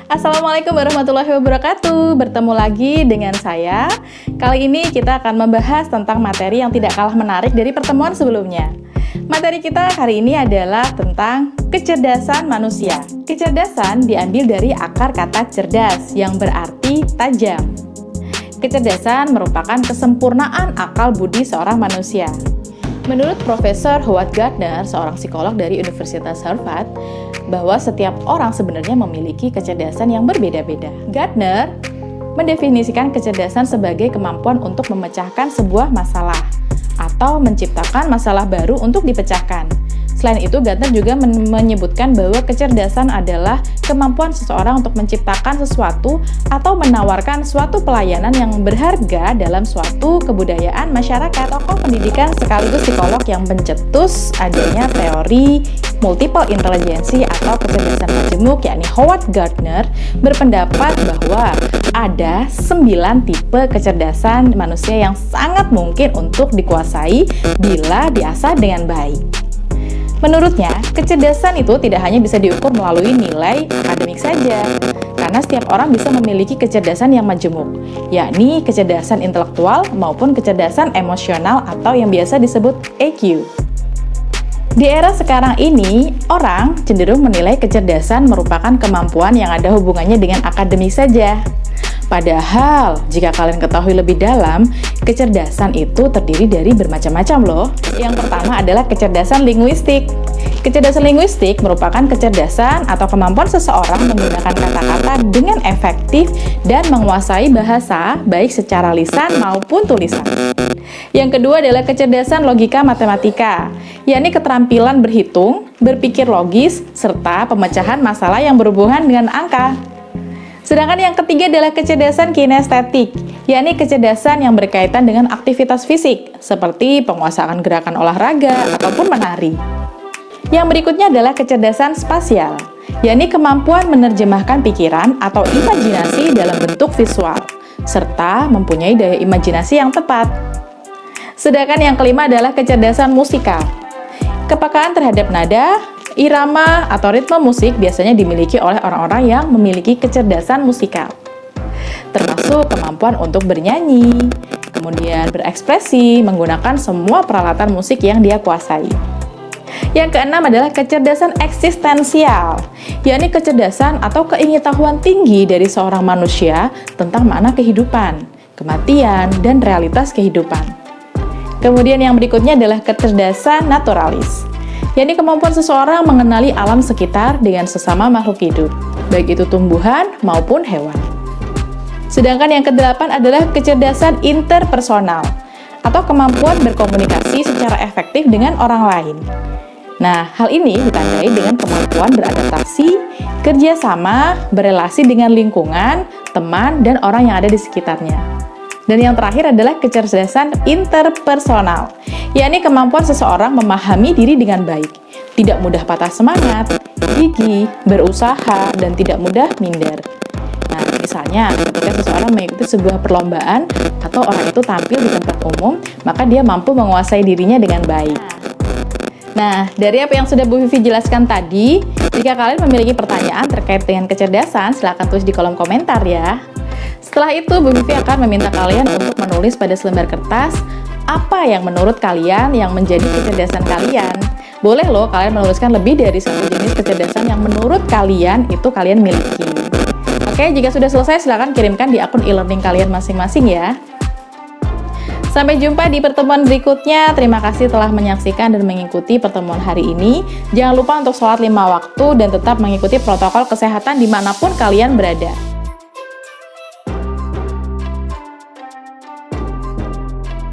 Assalamualaikum warahmatullahi wabarakatuh. Bertemu lagi dengan saya. Kali ini kita akan membahas tentang materi yang tidak kalah menarik dari pertemuan sebelumnya. Materi kita hari ini adalah tentang kecerdasan manusia. Kecerdasan diambil dari akar kata cerdas yang berarti tajam. Kecerdasan merupakan kesempurnaan akal budi seorang manusia. Menurut Profesor Howard Gardner, seorang psikolog dari Universitas Harvard, bahwa setiap orang sebenarnya memiliki kecerdasan yang berbeda-beda. Gardner mendefinisikan kecerdasan sebagai kemampuan untuk memecahkan sebuah masalah atau menciptakan masalah baru untuk dipecahkan. Selain itu, Gardner juga menyebutkan bahwa kecerdasan adalah kemampuan seseorang untuk menciptakan sesuatu atau menawarkan suatu pelayanan yang berharga dalam suatu kebudayaan masyarakat. Tokoh pendidikan sekaligus psikolog yang mencetus adanya teori multiple intelligency atau kecerdasan majemuk, yakni Howard Gardner, berpendapat bahwa ada 9 tipe kecerdasan manusia yang sangat mungkin untuk dikuasai bila diasah dengan baik. Menurutnya, kecerdasan itu tidak hanya bisa diukur melalui nilai akademik saja, karena setiap orang bisa memiliki kecerdasan yang majemuk, yakni kecerdasan intelektual maupun kecerdasan emosional atau yang biasa disebut EQ. Di era sekarang ini, orang cenderung menilai kecerdasan merupakan kemampuan yang ada hubungannya dengan akademik saja. Padahal, jika kalian ketahui lebih dalam, kecerdasan itu terdiri dari bermacam-macam loh. Yang pertama adalah kecerdasan linguistik. Kecerdasan linguistik merupakan kecerdasan atau kemampuan seseorang menggunakan kata-kata dengan efektif dan menguasai bahasa, baik secara lisan maupun tulisan. Yang kedua adalah kecerdasan logika matematika, yakni keterampilan berhitung, berpikir logis, serta pemecahan masalah yang berhubungan dengan angka. Sedangkan yang ketiga adalah kecerdasan kinestetik, yakni kecerdasan yang berkaitan dengan aktivitas fisik, seperti penguasaan gerakan olahraga ataupun menari. Yang berikutnya adalah kecerdasan spasial, yakni kemampuan menerjemahkan pikiran atau imajinasi dalam bentuk visual, serta mempunyai daya imajinasi yang tepat. Sedangkan yang kelima adalah kecerdasan musikal. Kepekaan terhadap nada, irama, atau ritme musik biasanya dimiliki oleh orang-orang yang memiliki kecerdasan musikal, termasuk kemampuan untuk bernyanyi, kemudian berekspresi menggunakan semua peralatan musik yang dia kuasai. Yang keenam adalah kecerdasan eksistensial, yakni kecerdasan atau keingetahuan tinggi dari seorang manusia tentang makna kehidupan, kematian, dan realitas kehidupan. Kemudian yang berikutnya adalah kecerdasan naturalis, yakni kemampuan seseorang mengenali alam sekitar dengan sesama makhluk hidup, baik itu tumbuhan maupun hewan. Sedangkan yang kedelapan adalah kecerdasan interpersonal, atau kemampuan berkomunikasi secara efektif dengan orang lain. Nah, hal ini ditandai dengan kemampuan beradaptasi, kerjasama, berelasi dengan lingkungan, teman, dan orang yang ada di sekitarnya. Dan yang terakhir adalah kecerdasan interpersonal, yakni kemampuan seseorang memahami diri dengan baik, tidak mudah patah semangat, gigih, berusaha, dan tidak mudah minder. Nah, misalnya ketika seseorang mengikuti sebuah perlombaan atau orang itu tampil di tempat umum, maka dia mampu menguasai dirinya dengan baik. Nah, dari apa yang sudah Bu Vivi jelaskan tadi, jika kalian memiliki pertanyaan terkait dengan kecerdasan, silakan tulis di kolom komentar ya. Setelah itu, Bu Vivi akan meminta kalian untuk menulis pada selembar kertas apa yang menurut kalian yang menjadi kecerdasan kalian. Boleh loh kalian menuliskan lebih dari satu jenis kecerdasan yang menurut kalian itu kalian miliki. Oke, jika sudah selesai silakan kirimkan di akun e-learning kalian masing-masing ya. Sampai jumpa di pertemuan berikutnya. Terima kasih telah menyaksikan dan mengikuti pertemuan hari ini. Jangan lupa untuk sholat 5 waktu dan tetap mengikuti protokol kesehatan dimanapun kalian berada.